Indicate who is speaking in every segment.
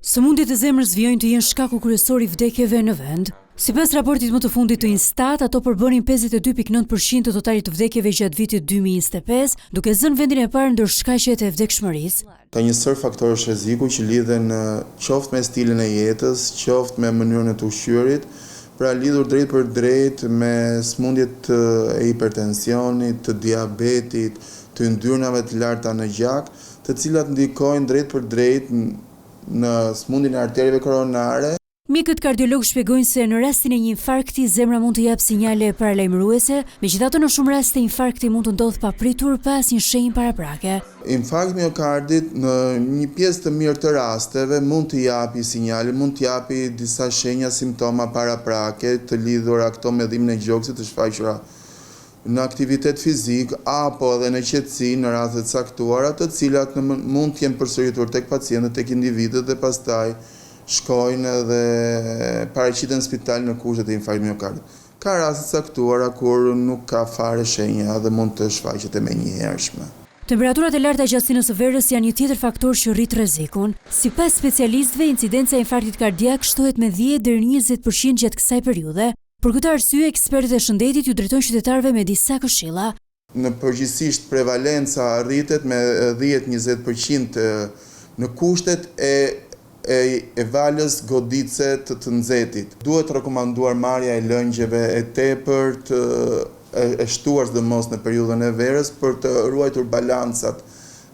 Speaker 1: Sëmundjet e zemrës vijojnë të jenë shkaku kryesor i vdekjeve në vend. Sipas raportit më të fundit të Instat, ato përbënin 52.9% të totalit të vdekjeve gjatë vitit 2025, duke zënë vendin e parë ndër shkaqjet e vdekshmërisë.
Speaker 2: Ka një sër faktorësh rreziku që lidhen qoftë me stilin e jetës, qoftë me mënyrën e të ushqyerit, pra lidhur drejt për drejt me sëmundjet e hipertensionit, të diabetit, të yndyrnave të larta në gjak, të cilat ndikojnë drejt për drejt në sëmundjen e arterieve koronare.
Speaker 1: Mjekët kardiolog shpjegojnë se në rastin e një infarkti zemra mund të jap sinjale paralajmëruese, megjithatë në shumë raste infarkti mund të ndodhë papritur pa asnjë shenjë paraprake.
Speaker 2: Infarkti miokardit në një pjesë të mirë të rasteve mund të japi sinjale, mund të japi disa shenja simptoma paraprake të lidhura këto me dhimbjen e gjoksit të shfaqura në aktivitet fizik apo edhe në qetësi në raste të caktuara, të cilat mund të jenë përsëritur tek pacientët, tek individët dhe pastaj shkojnë dhe paraqiten në spital në kushte të infarktit miokardit. Ka raste të caktuara kur nuk ka fare shenja dhe mund të shfaqet e menjëhershme.
Speaker 1: Temperaturat e larta gjatë sinës së verës janë një tjetër faktor që rrit rrezikun. Sipas specialistëve, incidenca e infarktit kardiak shtohet me 10 deri në 20% gjatë kësaj periudhe. Për këtë arsye, ekspertët e shëndetit ju drejtojnë qytetarëve me disa këshilla.
Speaker 2: Në përgjithsisht prevalenca rritet me 10-20% në kushtet e valës godice të nxehtit. Duhet rekomanduar marrja e lëngjeve e tepërt, e shtuar sidomos në periudhën e verës për të ruajtur balancat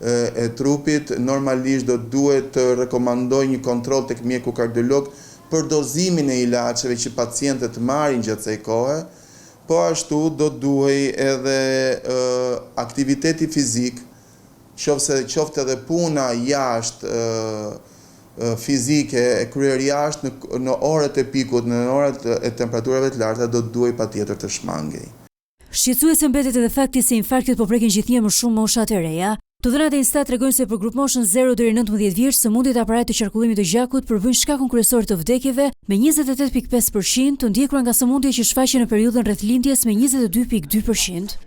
Speaker 2: e trupit. Normalisht duhet të rekomandoj një kontroll tek mjeku kardiolog për dozimin e ilaçeve që pacientët marrin gjatë kësaj kohe, po ashtu do duhej edhe aktiviteti fizik, qoftë edhe puna jashtë fizike e kryer jashtë në orët e pikut, në orët e temperaturave të larta, do duhej patjetër të shmangej.
Speaker 1: Shqetësuese mbetet edhe fakti se infarktet po prekin gjithnjë më shumë mosha të reja. Të dhënat e Instat tregojnë se për grup moshën 0 deri 19 vjeç, sëmundjet e aparatit të qarkullimit të gjakut përbëjnë shkakun kryesor të vdekjeve me 28.5%, të ndjekura nga sëmundjet që shfaqen në periudhën rreth lindjes me 22.2%.